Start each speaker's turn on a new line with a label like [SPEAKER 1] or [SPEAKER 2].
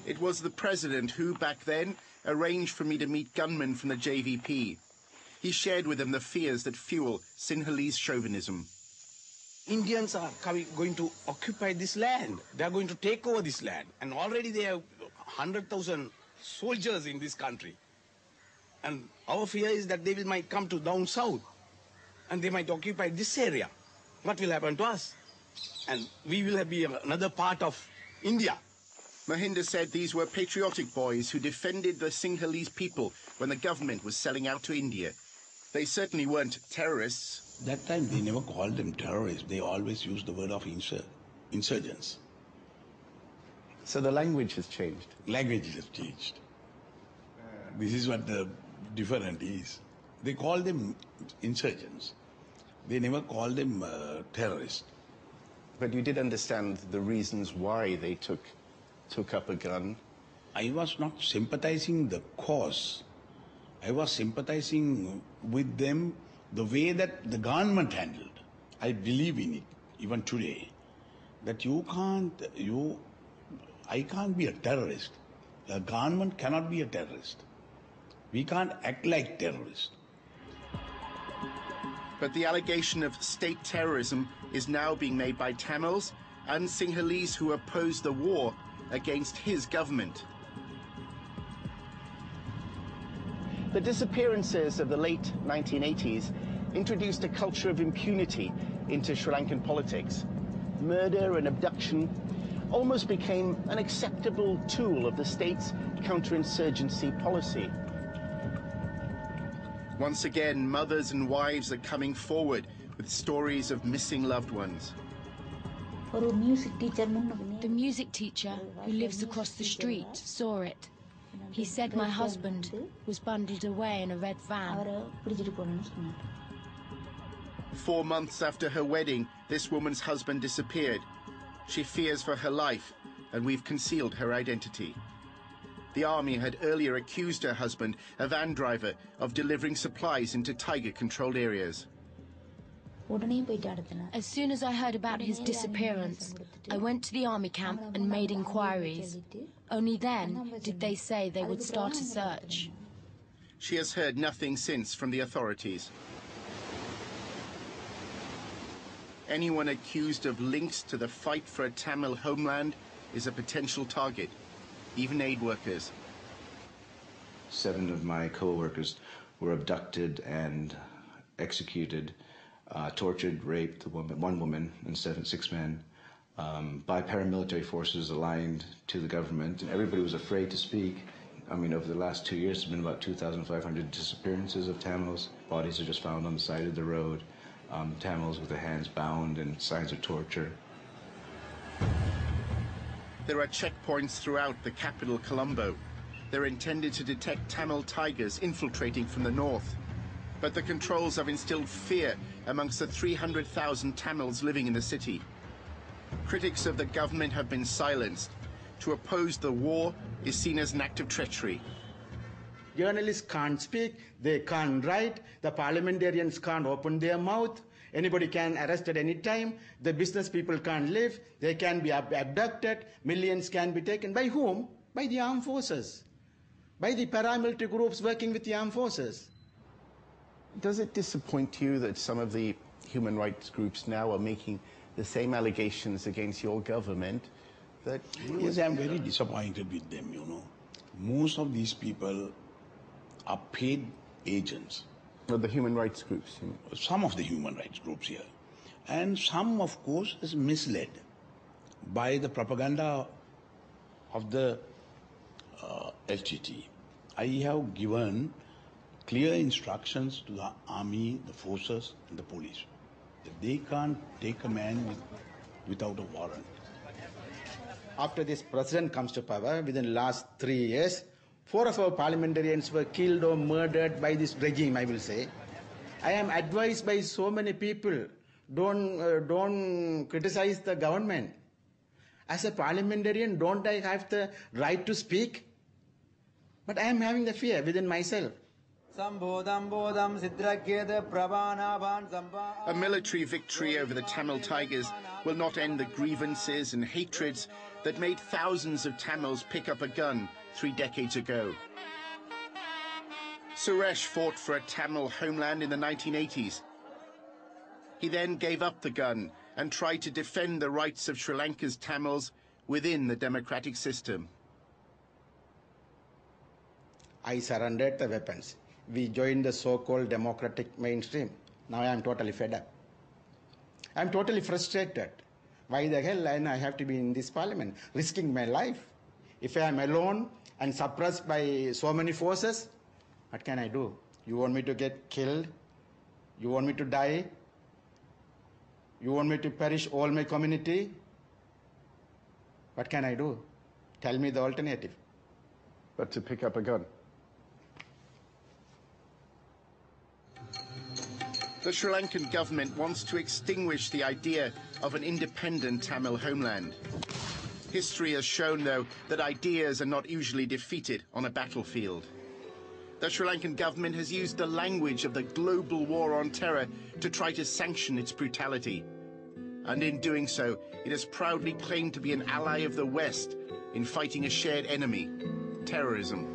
[SPEAKER 1] It was the president who, back then, arranged for me to meet gunmen from the JVP. He shared with them the fears that fuel Sinhalese chauvinism.
[SPEAKER 2] Indians are going to occupy this land. They are going to take over this land. And already they have 100,000 soldiers in this country. And our fear is that they might come to down south and they might occupy this area. What will happen to us? And we will be another part of India.
[SPEAKER 1] Mahinda said these were patriotic boys who defended the Sinhalese people when the government was selling out to India. They certainly weren't terrorists.
[SPEAKER 3] That time they never called them terrorists. They always used the word of insurgents.
[SPEAKER 1] So the language has changed?
[SPEAKER 3] Language has changed. This is what the difference is. They call them insurgents. They never call them terrorists.
[SPEAKER 1] But you did understand the reasons why they took up a gun?
[SPEAKER 3] I was not sympathizing the cause. I was sympathizing with them the way that the government handled. I believe in it, even today, that I can't be a terrorist. The government cannot be a terrorist. We can't act like terrorists.
[SPEAKER 1] But the allegation of state terrorism is now being made by Tamils and Sinhalese who oppose the war against his government. The disappearances of the late 1980s introduced a culture of impunity into Sri Lankan politics. Murder and abduction almost became an acceptable tool of the state's counterinsurgency policy. Once again, mothers and wives are coming forward with stories of missing loved ones.
[SPEAKER 4] The music teacher who lives across the street saw it. He said my husband was bundled away in a red van.
[SPEAKER 1] 4 months after her wedding, this woman's husband disappeared. She fears for her life, and we've concealed her identity. The army had earlier accused her husband, a van driver, of delivering supplies into tiger-controlled areas.
[SPEAKER 4] As soon as I heard about his disappearance, I went to the army camp and made inquiries. Only then did they say they would start a search.
[SPEAKER 1] She has heard nothing since from the authorities. Anyone accused of links to the fight for a Tamil homeland is a potential target, even aid workers.
[SPEAKER 5] 7 of my co-workers were abducted and executed, tortured, raped, one woman and 6 men, by paramilitary forces aligned to the government. And everybody was afraid to speak. I mean, over the last 2 years, there's been about 2,500 disappearances of Tamils. Bodies are just found on the side of the road. Tamils with their hands bound and signs of torture.
[SPEAKER 1] There are checkpoints throughout the capital, Colombo. They're intended to detect Tamil tigers infiltrating from the north. But the controls have instilled fear amongst the 300,000 Tamils living in the city. Critics of the government have been silenced. To oppose the war is seen as an act of treachery.
[SPEAKER 2] Journalists can't speak, they can't write, the parliamentarians can't open their mouth, anybody can arrest at any time, the business people can't live, they can be abducted, millions can be taken. By whom? By the armed forces, by the paramilitary groups working with the armed forces.
[SPEAKER 1] Does it disappoint you that some of the human rights groups now are making the same allegations against your government?
[SPEAKER 3] Yes, I'm very disappointed with them, you know. Most of these people are paid agents.
[SPEAKER 1] The human rights groups?
[SPEAKER 3] Some of the human rights groups here. And some, of course, is misled by the propaganda of the SGT. I have given clear instructions to the army, the forces, and the police that they can't take a man without a warrant.
[SPEAKER 2] After this president comes to power, within the last 3 years, 4 of our parliamentarians were killed or murdered by this regime, I will say. I am advised by so many people, don't criticize the government. As a parliamentarian, don't I have the right to speak? But I am having the fear within myself.
[SPEAKER 1] A military victory over the Tamil tigers will not end the grievances and hatreds that made thousands of Tamils pick up a gun 3 decades ago. Suresh fought for a Tamil homeland in the 1980s. He then gave up the gun and tried to defend the rights of Sri Lanka's Tamils within the democratic system.
[SPEAKER 2] I surrendered the weapons. We joined the so-called democratic mainstream. Now I am totally fed up. I am totally frustrated. Why the hell I have to be in this parliament, risking my life? If I am alone and suppressed by so many forces, what can I do? You want me to get killed? You want me to die? You want me to perish all my community? What can I do? Tell me the alternative.
[SPEAKER 6] But to pick up a gun.
[SPEAKER 1] The Sri Lankan government wants to extinguish the idea of an independent Tamil homeland. History has shown, though, that ideas are not usually defeated on a battlefield. The Sri Lankan government has used the language of the global war on terror to try to sanction its brutality. And in doing so, it has proudly claimed to be an ally of the West in fighting a shared enemy, terrorism.